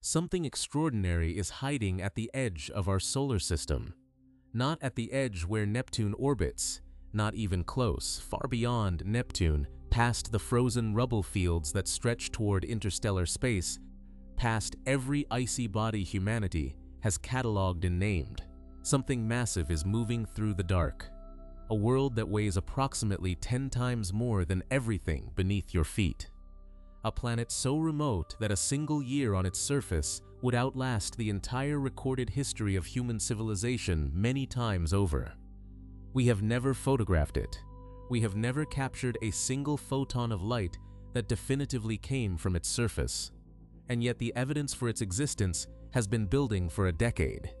Something extraordinary is hiding at the edge of our solar system. Not at the edge where Neptune orbits, not even close, far beyond Neptune, past the frozen rubble fields that stretch toward interstellar space, past every icy body humanity has catalogued and named. Something massive is moving through the dark. A world that weighs approximately 10 times more than everything beneath your feet. A planet so remote that a single year on its surface would outlast the entire recorded history of human civilization many times over. We have never photographed it. We have never captured a single photon of light that definitively came from its surface. And yet the evidence for its existence has been building for a decade.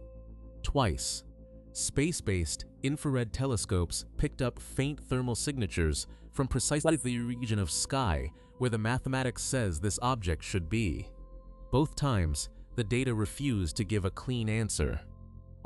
Twice, space-based infrared telescopes picked up faint thermal signatures from precisely the region of sky where the mathematics says this object should be. Both times, the data refused to give a clean answer.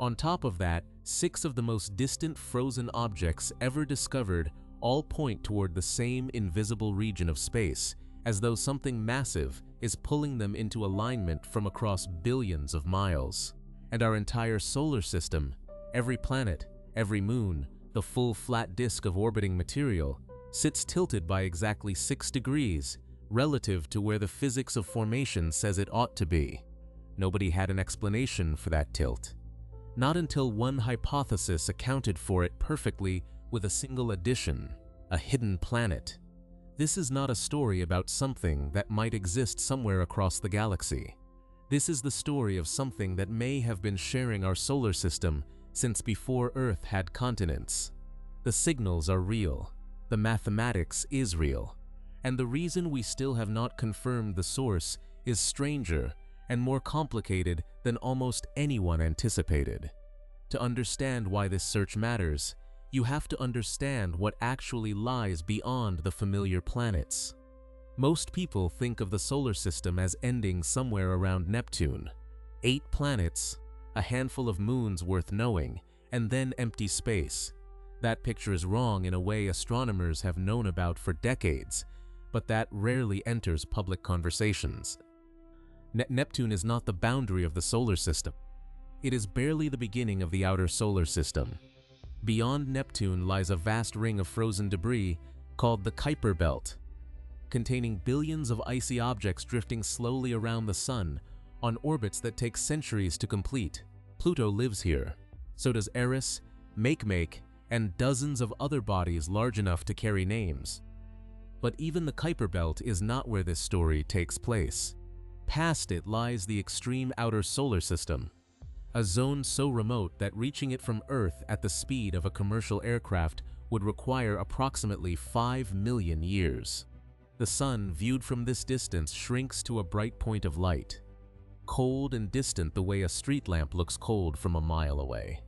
On top of that, 6 of the most distant frozen objects ever discovered all point toward the same invisible region of space, as though something massive is pulling them into alignment from across billions of miles. And our entire solar system, every planet, every moon, the full flat disk of orbiting material, sits tilted by exactly 6 degrees relative to where the physics of formation says it ought to be. Nobody had an explanation for that tilt. Not until one hypothesis accounted for it perfectly with a single addition: a hidden planet. This is not a story about something that might exist somewhere across the galaxy. This is the story of something that may have been sharing our solar system since before Earth had continents. The signals are real. The mathematics is real. And the reason we still have not confirmed the source is stranger and more complicated than almost anyone anticipated. To understand why this search matters, you have to understand what actually lies beyond the familiar planets. Most people think of the solar system as ending somewhere around Neptune. 8 planets, a handful of moons worth knowing, and then empty space. That picture is wrong in a way astronomers have known about for decades, but that rarely enters public conversations. Neptune is not the boundary of the solar system. It is barely the beginning of the outer solar system. Beyond Neptune lies a vast ring of frozen debris called the Kuiper Belt, containing billions of icy objects drifting slowly around the Sun on orbits that take centuries to complete. Pluto lives here. So does Eris, Makemake, and dozens of other bodies large enough to carry names. But even the Kuiper Belt is not where this story takes place. Past it lies the extreme outer solar system, a zone so remote that reaching it from Earth at the speed of a commercial aircraft would require approximately 5 million years. The Sun, viewed from this distance, shrinks to a bright point of light, cold and distant the way a street lamp looks cold from a mile away.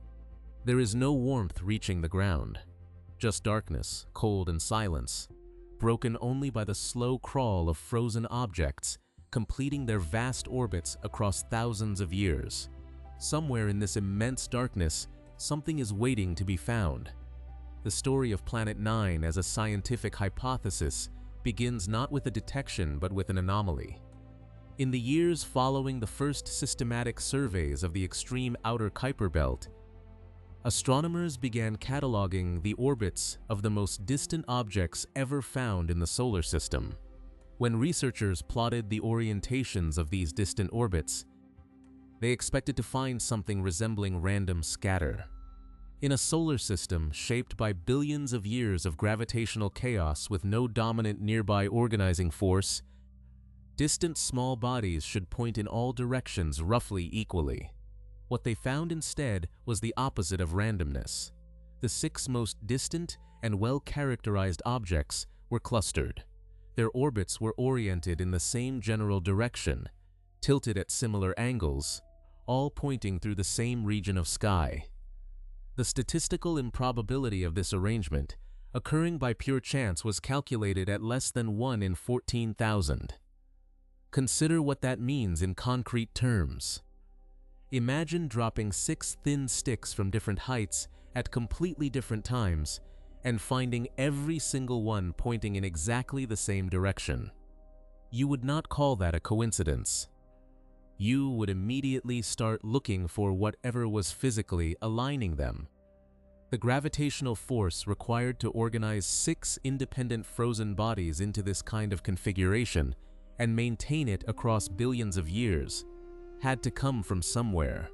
There is no warmth reaching the ground, just darkness, cold and silence, broken only by the slow crawl of frozen objects completing their vast orbits across thousands of years. Somewhere in this immense darkness, something is waiting to be found. The story of Planet 9 as a scientific hypothesis begins not with a detection but with an anomaly. In the years following the first systematic surveys of the extreme outer Kuiper Belt, astronomers began cataloging the orbits of the most distant objects ever found in the solar system. When researchers plotted the orientations of these distant orbits, they expected to find something resembling random scatter. In a solar system shaped by billions of years of gravitational chaos with no dominant nearby organizing force, distant small bodies should point in all directions roughly equally. What they found instead was the opposite of randomness. The 6 most distant and well-characterized objects were clustered. Their orbits were oriented in the same general direction, tilted at similar angles, all pointing through the same region of sky. The statistical improbability of this arrangement, occurring by pure chance, was calculated at less than 1 in 14,000. Consider what that means in concrete terms. Imagine dropping 6 thin sticks from different heights at completely different times and finding every single one pointing in exactly the same direction. You would not call that a coincidence. you would immediately start looking for whatever was physically aligning them. The gravitational force required to organize 6 independent frozen bodies into this kind of configuration and maintain it across billions of years had to come from somewhere.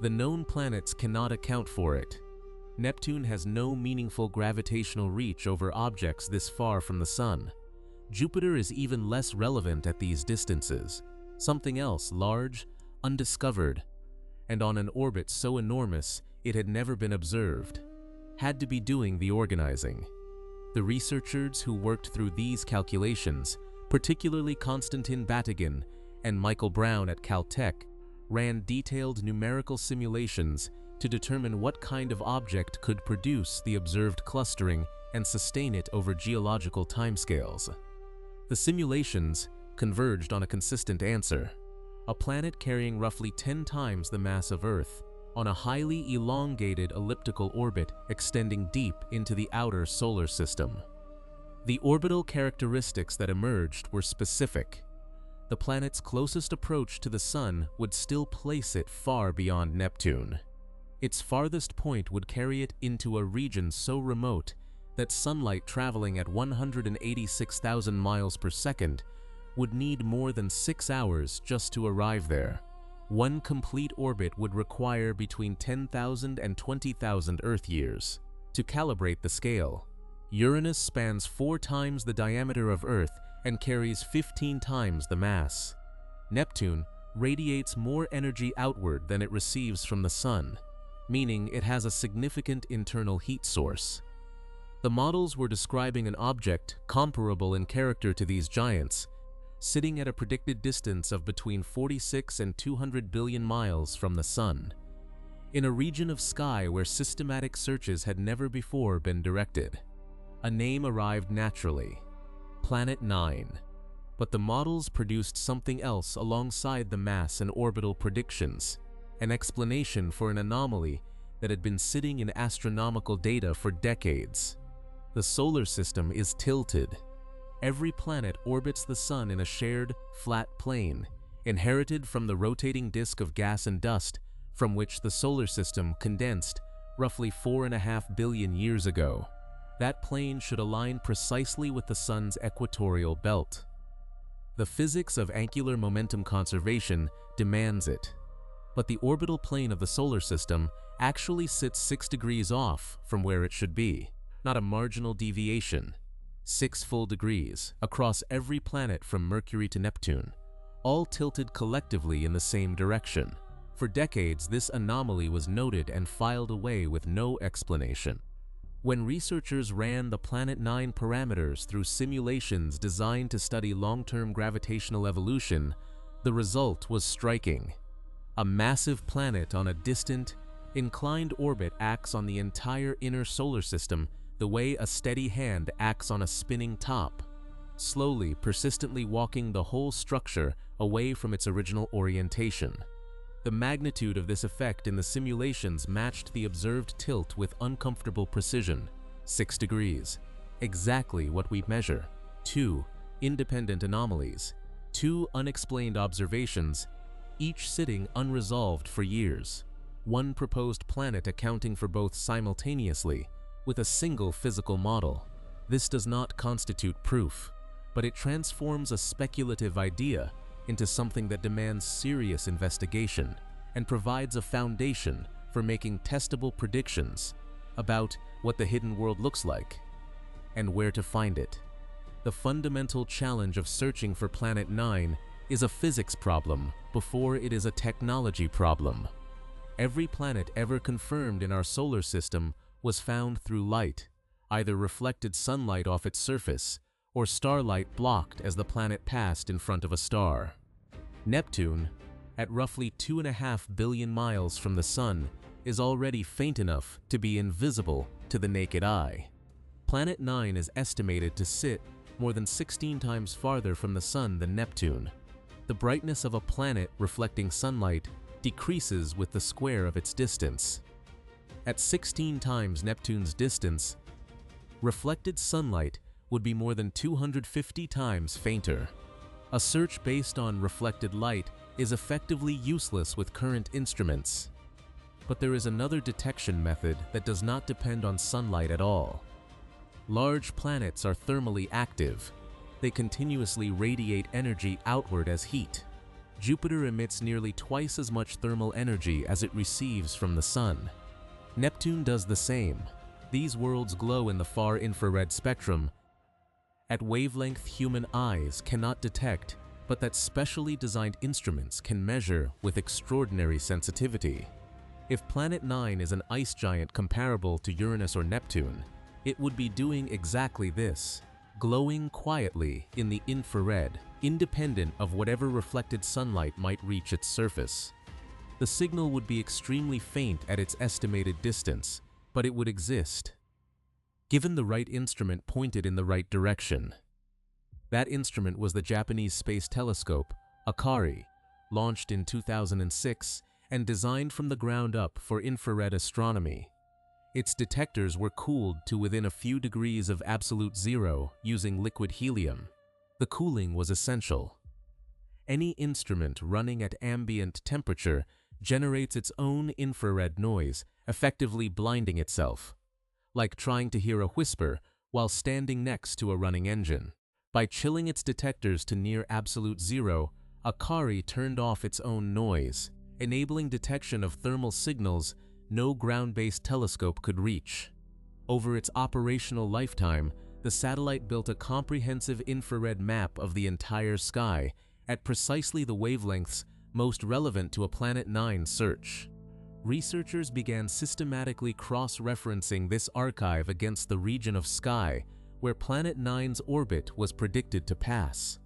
The known planets cannot account for it. Neptune has no meaningful gravitational reach over objects this far from the Sun. Jupiter is even less relevant at these distances. Something else large, undiscovered, and on an orbit so enormous it had never been observed, had to be doing the organizing. The researchers who worked through these calculations, particularly Konstantin Batygin and Michael Brown at Caltech, ran detailed numerical simulations to determine what kind of object could produce the observed clustering and sustain it over geological timescales. The simulations converged on a consistent answer: a planet carrying roughly 10 times the mass of Earth on a highly elongated elliptical orbit extending deep into the outer solar system. The orbital characteristics that emerged were specific. The planet's closest approach to the Sun would still place it far beyond Neptune. Its farthest point would carry it into a region so remote that sunlight traveling at 186,000 miles per second would need more than 6 hours just to arrive there. One complete orbit would require between 10,000 and 20,000 Earth years. To calibrate the scale, Uranus spans 4 times the diameter of Earth and carries 15 times the mass. Neptune radiates more energy outward than it receives from the Sun, meaning it has a significant internal heat source. The models were describing an object comparable in character to these giants, sitting at a predicted distance of between 46 and 200 billion miles from the Sun, in a region of sky where systematic searches had never before been directed. A name arrived naturally: Planet 9. But the models produced something else alongside the mass and orbital predictions, an explanation for an anomaly that had been sitting in astronomical data for decades. The solar system is tilted. Every planet orbits the Sun in a shared, flat plane, inherited from the rotating disk of gas and dust from which the solar system condensed roughly 4.5 billion years ago. That plane should align precisely with the Sun's equatorial belt. The physics of angular momentum conservation demands it. But the orbital plane of the solar system actually sits 6 degrees off from where it should be, not a marginal deviation. 6 full degrees across every planet from Mercury to Neptune, all tilted collectively in the same direction. For decades, this anomaly was noted and filed away with no explanation. When researchers ran the Planet 9 parameters through simulations designed to study long-term gravitational evolution, the result was striking. A massive planet on a distant, inclined orbit acts on the entire inner solar system the way a steady hand acts on a spinning top, slowly, persistently walking the whole structure away from its original orientation. The magnitude of this effect in the simulations matched the observed tilt with uncomfortable precision: 6 degrees, exactly what we measure. 2 independent anomalies, 2 unexplained observations, each sitting unresolved for years. One proposed planet accounting for both simultaneously, with a single physical model. This does not constitute proof, but it transforms a speculative idea into something that demands serious investigation and provides a foundation for making testable predictions about what the hidden world looks like and where to find it. The fundamental challenge of searching for Planet 9 is a physics problem before it is a technology problem. Every planet ever confirmed in our solar system was found through light, either reflected sunlight off its surface or starlight blocked as the planet passed in front of a star. Neptune, at roughly 2.5 billion miles from the Sun, is already faint enough to be invisible to the naked eye. Planet 9 is estimated to sit more than 16 times farther from the Sun than Neptune. The brightness of a planet reflecting sunlight decreases with the square of its distance. At 16 times Neptune's distance, reflected sunlight would be more than 250 times fainter. A search based on reflected light is effectively useless with current instruments. But there is another detection method that does not depend on sunlight at all. Large planets are thermally active. They continuously radiate energy outward as heat. Jupiter emits nearly twice as much thermal energy as it receives from the Sun. Neptune does the same. These worlds glow in the far infrared spectrum at wavelength human eyes cannot detect, but that specially designed instruments can measure with extraordinary sensitivity. If Planet 9 is an ice giant comparable to Uranus or Neptune, it would be doing exactly this, glowing quietly in the infrared, independent of whatever reflected sunlight might reach its surface. The signal would be extremely faint at its estimated distance, but it would exist, given the right instrument pointed in the right direction. That instrument was the Japanese space telescope, AKARI, launched in 2006 and designed from the ground up for infrared astronomy. Its detectors were cooled to within a few degrees of absolute zero using liquid helium. The cooling was essential. Any instrument running at ambient temperature generates its own infrared noise, effectively blinding itself, like trying to hear a whisper while standing next to a running engine. By chilling its detectors to near absolute zero, AKARI turned off its own noise, enabling detection of thermal signals no ground-based telescope could reach. Over its operational lifetime, the satellite built a comprehensive infrared map of the entire sky at precisely the wavelengths most relevant to a Planet 9 search. Researchers began systematically cross-referencing this archive against the region of sky where Planet 9's orbit was predicted to pass.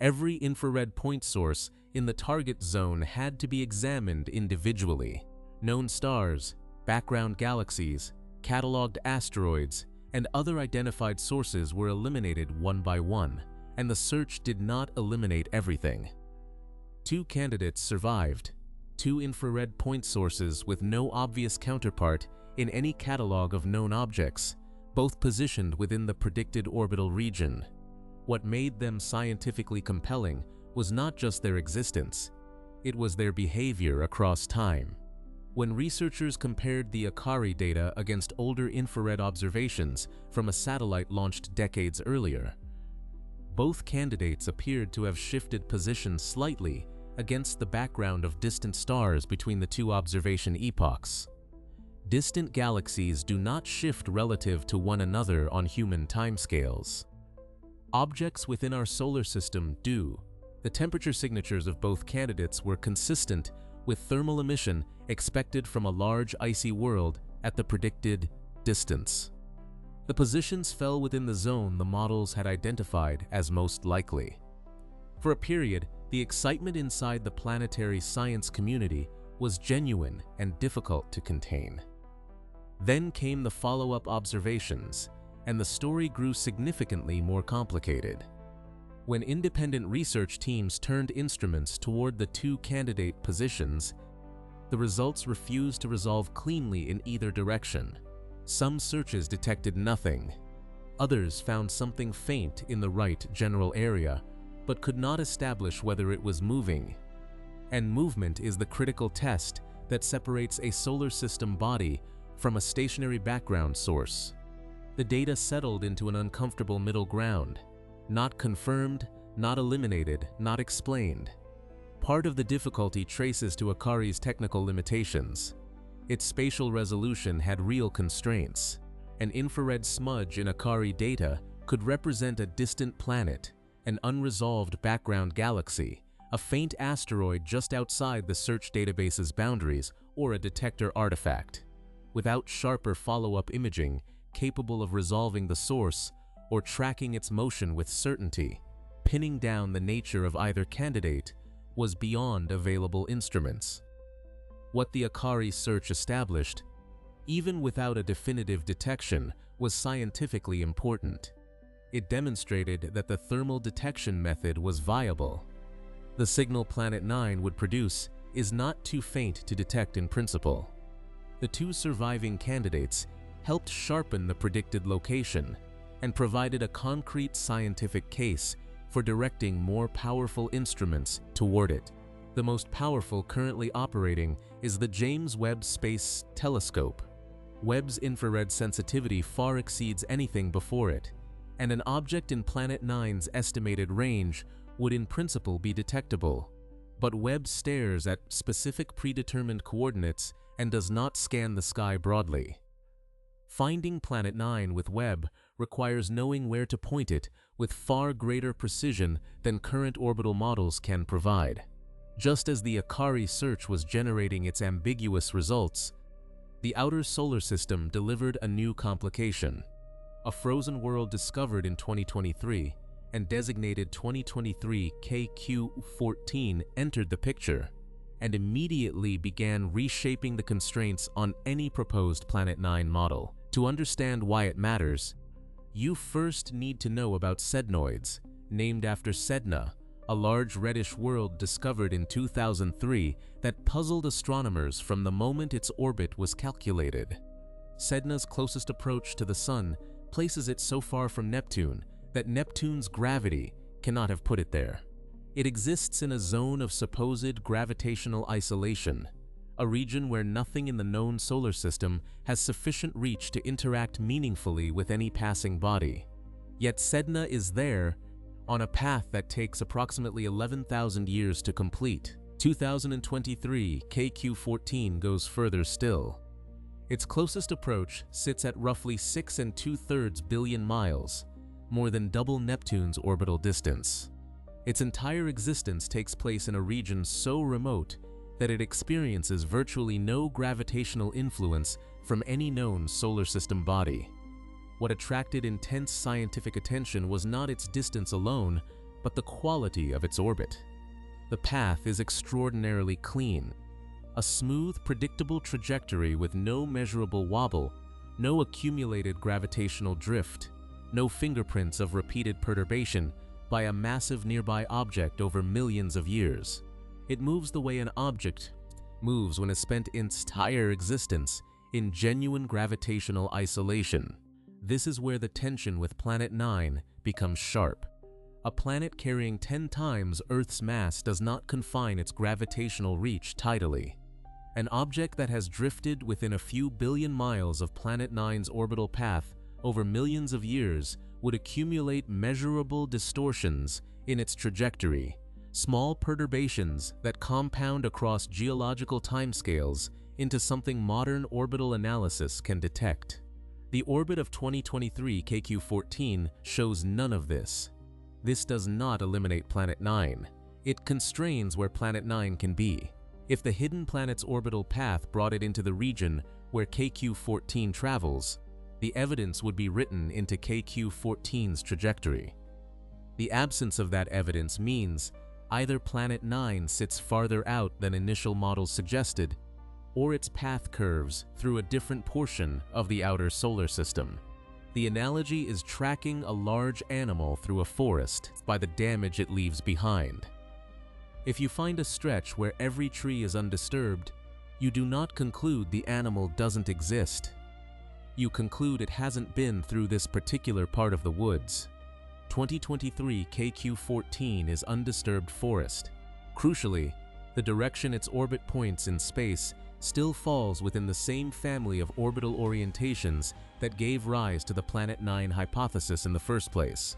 Every infrared point source in the target zone had to be examined individually. Known stars, background galaxies, catalogued asteroids, and other identified sources were eliminated one by one, and the search did not eliminate everything. 2 candidates survived, 2 infrared point sources with no obvious counterpart in any catalog of known objects, both positioned within the predicted orbital region. What made them scientifically compelling was not just their existence, it was their behavior across time. When researchers compared the AKARI data against older infrared observations from a satellite launched decades earlier, both candidates appeared to have shifted position slightly against the background of distant stars between the 2 observation epochs. Distant galaxies do not shift relative to one another on human timescales. Objects within our solar system do. The temperature signatures of both candidates were consistent with thermal emission expected from a large icy world at the predicted distance. The positions fell within the zone the models had identified as most likely. For a period, the excitement inside the planetary science community was genuine and difficult to contain. Then came the follow-up observations, and the story grew significantly more complicated. When independent research teams turned instruments toward the 2 candidate positions, the results refused to resolve cleanly in either direction. Some searches detected nothing. Others found something faint in the right general area, but could not establish whether it was moving. And movement is the critical test that separates a solar system body from a stationary background source. The data settled into an uncomfortable middle ground. Not confirmed, not eliminated, not explained. Part of the difficulty traces to AKARI's technical limitations. Its spatial resolution had real constraints. An infrared smudge in AKARI data could represent a distant planet, an unresolved background galaxy, a faint asteroid just outside the search database's boundaries, or a detector artifact. Without sharper follow-up imaging capable of resolving the source or tracking its motion with certainty, pinning down the nature of either candidate was beyond available instruments. What the AKARI search established, even without a definitive detection, was scientifically important. It demonstrated that the thermal detection method was viable. The signal Planet 9 would produce is not too faint to detect in principle. The 2 surviving candidates helped sharpen the predicted location and provided a concrete scientific case for directing more powerful instruments toward it. The most powerful currently operating is the James Webb Space Telescope. Webb's infrared sensitivity far exceeds anything before it, and an object in Planet 9's estimated range would in principle be detectable. But Webb stares at specific predetermined coordinates and does not scan the sky broadly. Finding Planet 9 with Webb requires knowing where to point it with far greater precision than current orbital models can provide. Just as the AKARI search was generating its ambiguous results, the outer solar system delivered a new complication. A frozen world discovered in 2023 and designated 2023 KQ-14 entered the picture and immediately began reshaping the constraints on any proposed Planet 9 model. To understand why it matters, you first need to know about sednoids, named after Sedna, a large reddish world discovered in 2003 that puzzled astronomers from the moment its orbit was calculated. Sedna's closest approach to the Sun places it so far from Neptune that Neptune's gravity cannot have put it there. It exists in a zone of supposed gravitational isolation, a region where nothing in the known solar system has sufficient reach to interact meaningfully with any passing body. Yet Sedna is there on a path that takes approximately 11,000 years to complete. 2023 KQ-14 goes further still. Its closest approach sits at roughly 6 2/3 billion miles, more than double Neptune's orbital distance. Its entire existence takes place in a region so remote that it experiences virtually no gravitational influence from any known solar system body. What attracted intense scientific attention was not its distance alone, but the quality of its orbit. The path is extraordinarily clean. A smooth, predictable trajectory with no measurable wobble, no accumulated gravitational drift, no fingerprints of repeated perturbation by a massive nearby object over millions of years. It moves the way an object moves when it spent its entire existence in genuine gravitational isolation. This is where the tension with Planet 9 becomes sharp. A planet carrying 10 times Earth's mass does not confine its gravitational reach tidally. An object that has drifted within a few billion miles of Planet 9's orbital path over millions of years would accumulate measurable distortions in its trajectory, small perturbations that compound across geological timescales into something modern orbital analysis can detect. The orbit of 2023 KQ-14 shows none of this. This does not eliminate Planet 9. It constrains where Planet 9 can be. If the hidden planet's orbital path brought it into the region where KQ-14 travels, the evidence would be written into KQ-14's trajectory. The absence of that evidence means either Planet 9 sits farther out than initial models suggested, or its path curves through a different portion of the outer solar system. The analogy is tracking a large animal through a forest by the damage it leaves behind. If you find a stretch where every tree is undisturbed, you do not conclude the animal doesn't exist. You conclude it hasn't been through this particular part of the woods. 2023 KQ-14 is undisturbed forest. Crucially, the direction its orbit points in space still falls within the same family of orbital orientations that gave rise to the Planet 9 hypothesis in the first place.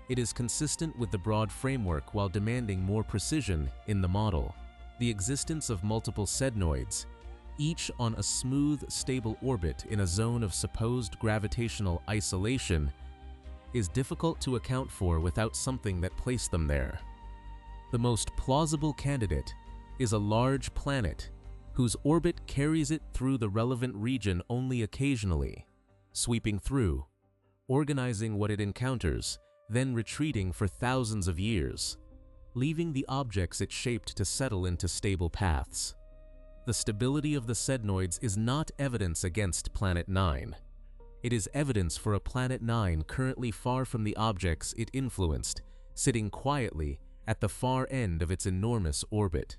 It is consistent with the broad framework while demanding more precision in the model. The existence of multiple sednoids, each on a smooth, stable orbit in a zone of supposed gravitational isolation, is difficult to account for without something that placed them there. The most plausible candidate is a large planet whose orbit carries it through the relevant region only occasionally, sweeping through, organizing what it encounters, then retreating for thousands of years, leaving the objects it shaped to settle into stable paths. The stability of the sednoids is not evidence against Planet 9. It is evidence for a Planet 9 currently far from the objects it influenced, sitting quietly at the far end of its enormous orbit.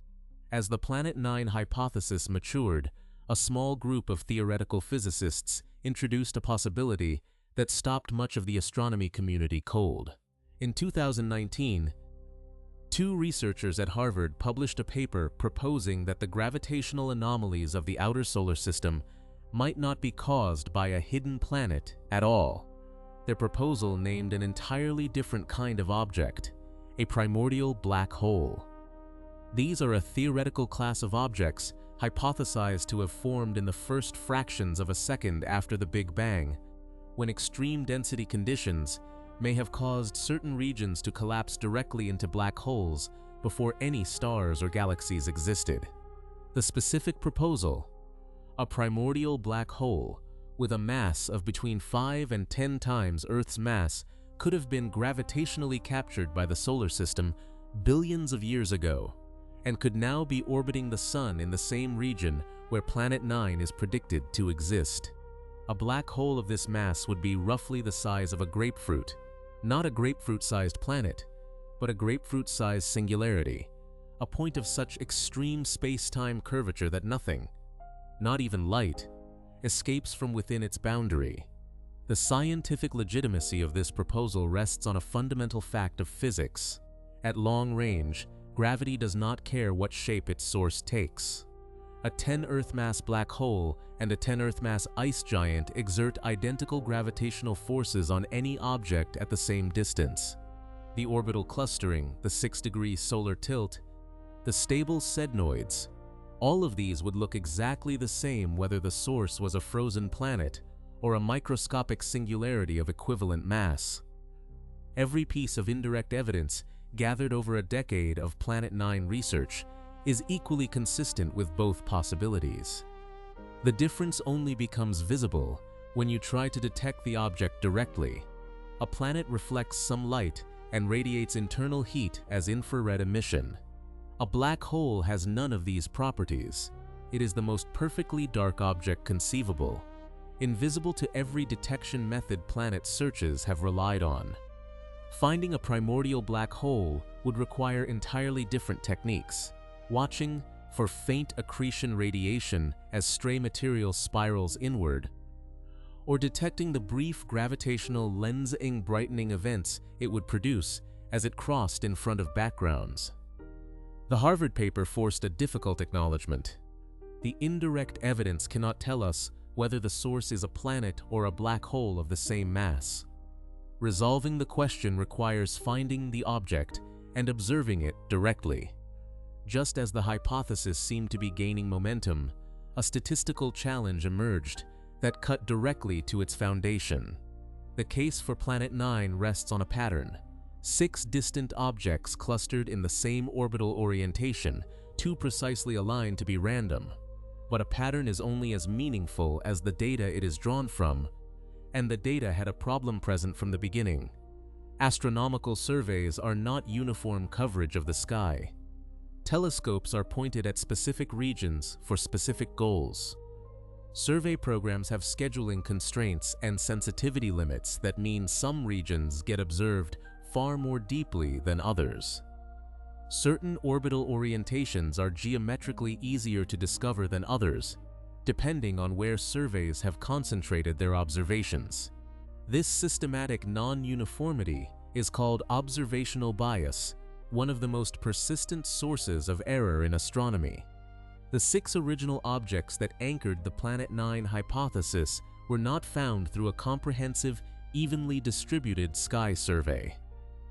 As the Planet 9 hypothesis matured, a small group of theoretical physicists introduced a possibility that stopped much of the astronomy community cold. In 2019, Two researchers at Harvard published a paper proposing that the gravitational anomalies of the outer solar system might not be caused by a hidden planet at all. Their proposal named an entirely different kind of object, a primordial black hole. These are a theoretical class of objects hypothesized to have formed in the first fractions of a second after the Big Bang, when extreme density conditions may have caused certain regions to collapse directly into black holes before any stars or galaxies existed. The specific proposal, a primordial black hole with a mass of between 5 and 10 times Earth's mass, could have been gravitationally captured by the solar system billions of years ago, and could now be orbiting the Sun in the same region where Planet 9 is predicted to exist. A black hole of this mass would be roughly the size of a grapefruit, not a grapefruit-sized planet, but a grapefruit-sized singularity, a point of such extreme space-time curvature that nothing, not even light, escapes from within its boundary. The scientific legitimacy of this proposal rests on a fundamental fact of physics. At long range, gravity does not care what shape its source takes. A 10 Earth-mass black hole and a 10 Earth-mass ice giant exert identical gravitational forces on any object at the same distance. The orbital clustering, the 6-degree solar tilt, the stable sednoids, all of these would look exactly the same whether the source was a frozen planet or a microscopic singularity of equivalent mass. Every piece of indirect evidence gathered over a decade of Planet 9 research is equally consistent with both possibilities. The difference only becomes visible when you try to detect the object directly. A planet reflects some light and radiates internal heat as infrared emission. A black hole has none of these properties. It is the most perfectly dark object conceivable, invisible to every detection method planet searches have relied on. Finding a primordial black hole would require entirely different techniques. Watching for faint accretion radiation as stray material spirals inward, or detecting the brief gravitational lensing brightening events it would produce as it crossed in front of backgrounds. The Harvard paper forced a difficult acknowledgement. The indirect evidence cannot tell us whether the source is a planet or a black hole of the same mass. Resolving the question requires finding the object and observing it directly. Just as the hypothesis seemed to be gaining momentum, a statistical challenge emerged that cut directly to its foundation. The case for Planet 9 rests on a pattern: 6 distant objects clustered in the same orbital orientation, too precisely aligned to be random. But a pattern is only as meaningful as the data it is drawn from, and the data had a problem present from the beginning. Astronomical surveys are not uniform coverage of the sky. Telescopes are pointed at specific regions for specific goals. Survey programs have scheduling constraints and sensitivity limits that mean some regions get observed far more deeply than others. Certain orbital orientations are geometrically easier to discover than others, depending on where surveys have concentrated their observations. This systematic non-uniformity is called observational bias, one of the most persistent sources of error in astronomy. The 6 original objects that anchored the Planet 9 hypothesis were not found through a comprehensive, evenly distributed sky survey.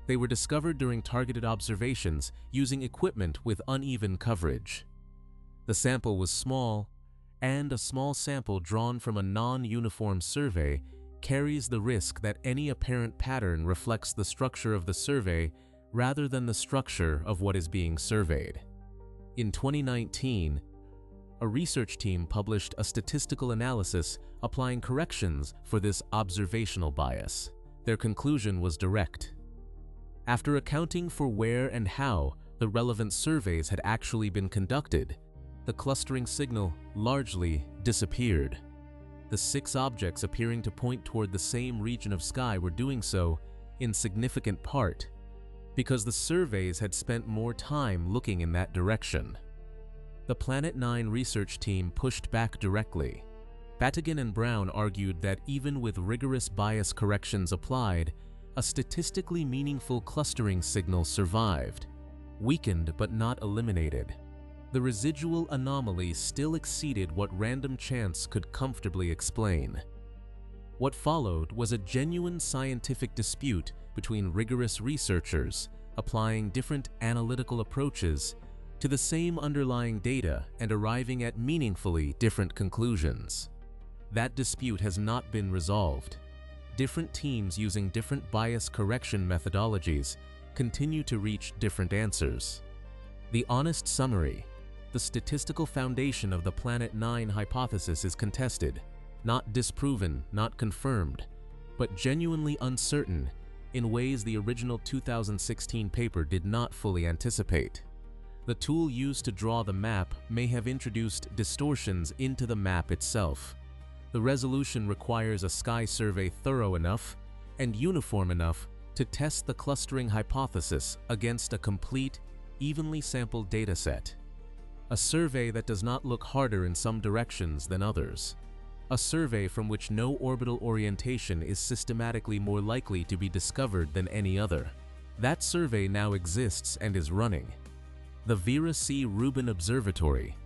They were discovered during targeted observations using equipment with uneven coverage. The sample was small, and a small sample drawn from a non-uniform survey carries the risk that any apparent pattern reflects the structure of the survey rather than the structure of what is being surveyed. In 2019, a research team published a statistical analysis applying corrections for this observational bias. Their conclusion was direct. After accounting for where and how the relevant surveys had actually been conducted, the clustering signal largely disappeared. The 6 objects appearing to point toward the same region of sky were doing so in significant part because the surveys had spent more time looking in that direction. The Planet 9 research team pushed back directly. Battigan and Brown argued that even with rigorous bias corrections applied, a statistically meaningful clustering signal survived. weakened but not eliminated. The residual anomaly still exceeded what random chance could comfortably explain. What followed was a genuine scientific dispute between rigorous researchers applying different analytical approaches to the same underlying data and arriving at meaningfully different conclusions. That dispute has not been resolved. Different teams using different bias correction methodologies continue to reach different answers. The honest summary: the statistical foundation of the Planet 9 hypothesis is contested, not disproven, not confirmed, but genuinely uncertain in ways the original 2016 paper did not fully anticipate. The tool used to draw the map may have introduced distortions into the map itself. The resolution requires a sky survey thorough enough and uniform enough to test the clustering hypothesis against a complete, evenly sampled dataset. A survey that does not look harder in some directions than others. A survey from which no orbital orientation is systematically more likely to be discovered than any other. That survey now exists and is running. The Vera Rubin Observatory,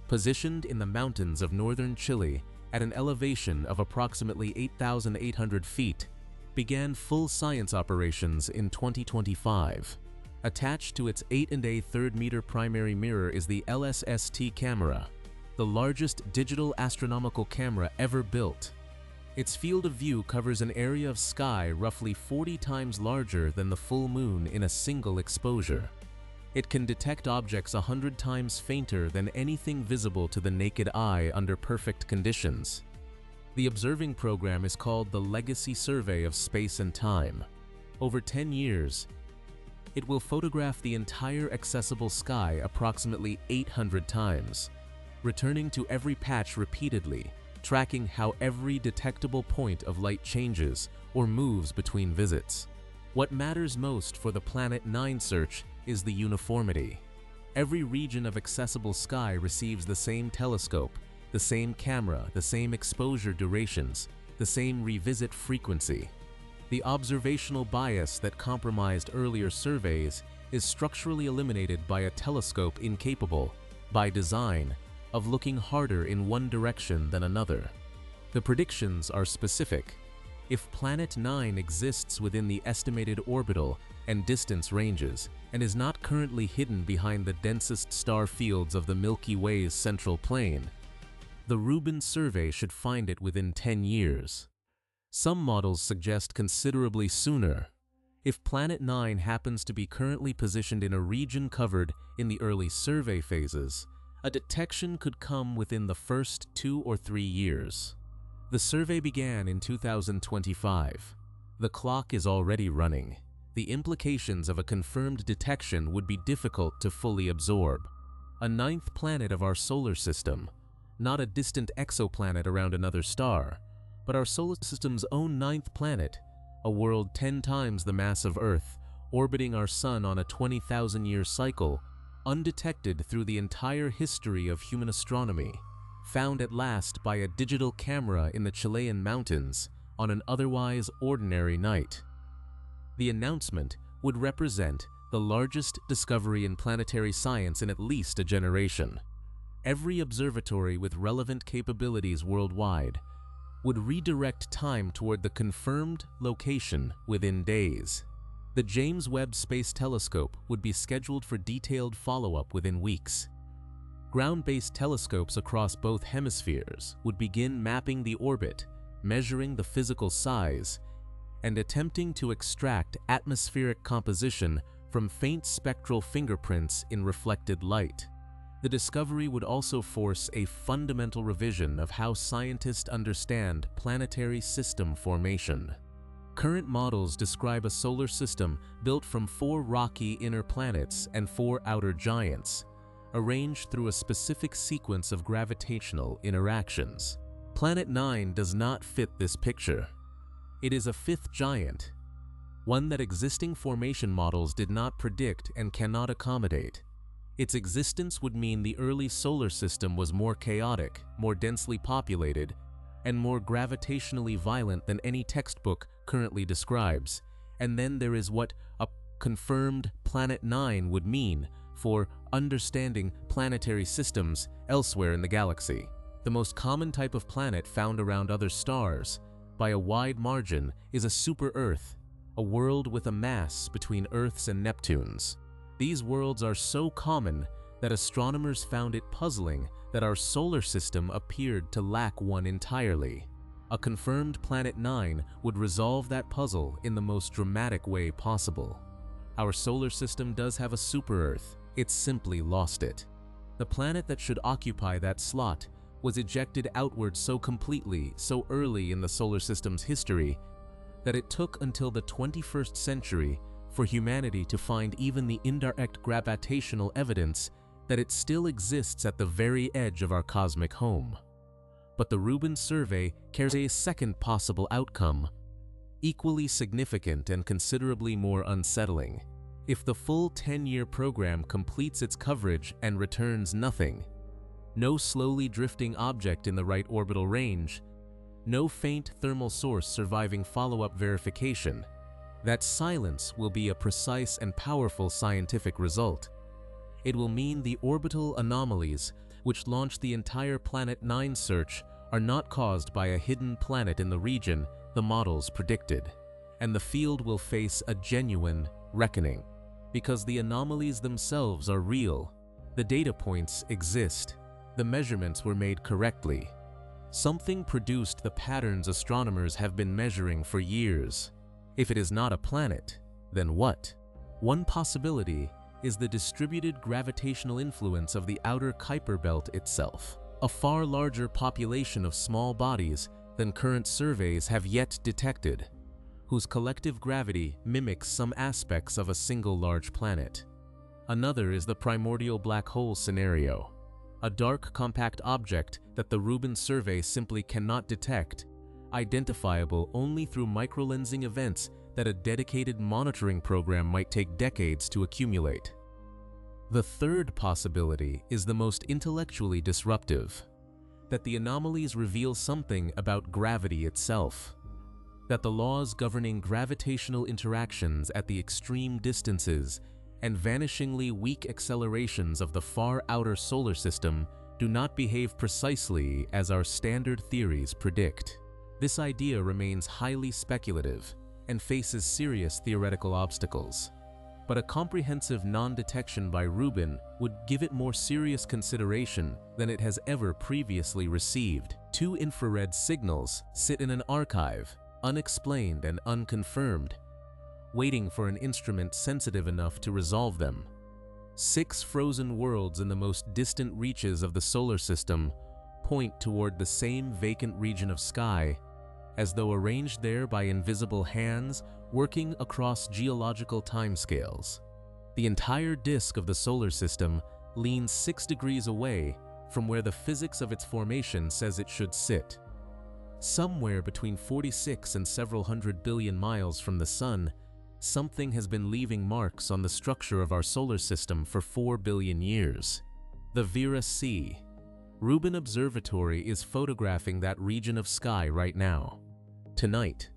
positioned in the mountains of northern Chile at an elevation of approximately 8,800 feet, began full science operations in 2025. Attached to its 8 1/8 meter primary mirror is the LSST camera, the largest digital astronomical camera ever built. Its field of view covers an area of sky roughly 40 times larger than the full moon in a single exposure. It can detect objects 100 times fainter than anything visible to the naked eye under perfect conditions. The observing program is called the Legacy Survey of Space and Time. Over 10 years, it will photograph the entire accessible sky approximately 800 times, returning to every patch repeatedly, tracking how every detectable point of light changes or moves between visits. What matters most for the Planet 9 search is the uniformity. Every region of accessible sky receives the same telescope, the same camera, the same exposure durations, the same revisit frequency. The observational bias that compromised earlier surveys is structurally eliminated by a telescope incapable, by design, of looking harder in one direction than another. The predictions are specific. If Planet 9 exists within the estimated orbital and distance ranges and is not currently hidden behind the densest star fields of the Milky Way's central plane, the Rubin survey should find it within 10 years. Some models suggest considerably sooner. If Planet 9 happens to be currently positioned in a region covered in the early survey phases, a detection could come within the first 2 or 3 years. The survey began in 2025. The clock is already running. The implications of a confirmed detection would be difficult to fully absorb. A 9th planet of our solar system, not a distant exoplanet around another star, but our solar system's own 9th planet, a world 10 times the mass of Earth, orbiting our sun on a 20,000-year cycle, undetected through the entire history of human astronomy, found at last by a digital camera in the Chilean mountains on an otherwise ordinary night. The announcement would represent the largest discovery in planetary science in at least a generation. Every observatory with relevant capabilities worldwide would redirect time toward the confirmed location within days. The James Webb Space Telescope would be scheduled for detailed follow-up within weeks. Ground-based telescopes across both hemispheres would begin mapping the orbit, measuring the physical size, and attempting to extract atmospheric composition from faint spectral fingerprints in reflected light. The discovery would also force a fundamental revision of how scientists understand planetary system formation. Current models describe a solar system built from 4 rocky inner planets and 4 outer giants, arranged through a specific sequence of gravitational interactions. Planet 9 does not fit this picture. It is a 5th giant, one that existing formation models did not predict and cannot accommodate. Its existence would mean the early solar system was more chaotic, more densely populated, and more gravitationally violent than any textbook currently describes. And then there is what a confirmed Planet 9 would mean for understanding planetary systems elsewhere in the galaxy. The most common type of planet found around other stars, by a wide margin, is a super-Earth, a world with a mass between Earth's and Neptune's. These worlds are so common that astronomers found it puzzling that our solar system appeared to lack one entirely. A confirmed Planet 9 would resolve that puzzle in the most dramatic way possible. Our solar system does have a super-Earth, it's simply lost it. The planet that should occupy that slot was ejected outward so completely, so early in the solar system's history, that it took until the 21st century for humanity to find even the indirect gravitational evidence that it still exists at the very edge of our cosmic home. But the Rubin survey carries a second possible outcome, equally significant and considerably more unsettling. If the full 10-year program completes its coverage and returns nothing, no slowly drifting object in the right orbital range, no faint thermal source surviving follow-up verification, that silence will be a precise and powerful scientific result. It will mean the orbital anomalies which launched the entire Planet 9 search are not caused by a hidden planet in the region the models predicted, and the field will face a genuine reckoning. Because the anomalies themselves are real, the data points exist, the measurements were made correctly. Something produced the patterns astronomers have been measuring for years. If it is not a planet, then what? One possibility is the distributed gravitational influence of the outer Kuiper belt itself, a far larger population of small bodies than current surveys have yet detected, whose collective gravity mimics some aspects of a single large planet. Another is the primordial black hole scenario, a dark compact object that the Rubin survey simply cannot detect, identifiable only through microlensing events that a dedicated monitoring program might take decades to accumulate. The third possibility is the most intellectually disruptive, that the anomalies reveal something about gravity itself, that the laws governing gravitational interactions at the extreme distances and vanishingly weak accelerations of the far outer solar system do not behave precisely as our standard theories predict. This idea remains highly speculative and faces serious theoretical obstacles, but a comprehensive non-detection by Rubin would give it more serious consideration than it has ever previously received. 2 infrared signals sit in an archive, unexplained and unconfirmed, waiting for an instrument sensitive enough to resolve them. 6 frozen worlds in the most distant reaches of the solar system point toward the same vacant region of sky, as though arranged there by invisible hands working across geological timescales. The entire disk of the solar system leans 6 degrees away from where the physics of its formation says it should sit. Somewhere between 46 and several hundred billion miles from the Sun, something has been leaving marks on the structure of our solar system for 4 billion years. The Vera Rubin Observatory is photographing that region of sky right now. Tonight,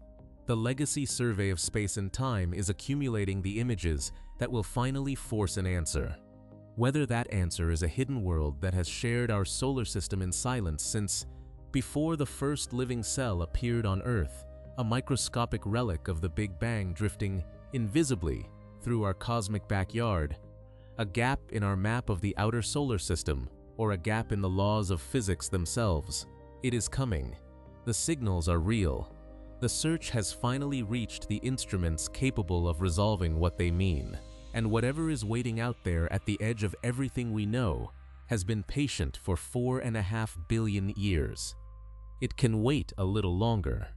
the Legacy Survey of Space and Time is accumulating the images that will finally force an answer. Whether that answer is a hidden world that has shared our solar system in silence since before the first living cell appeared on Earth, a microscopic relic of the Big Bang drifting invisibly through our cosmic backyard, a gap in our map of the outer solar system, or a gap in the laws of physics themselves. It is coming. The signals are real. The search has finally reached the instruments capable of resolving what they mean, and whatever is waiting out there at the edge of everything we know has been patient for 4.5 billion years. It can wait a little longer.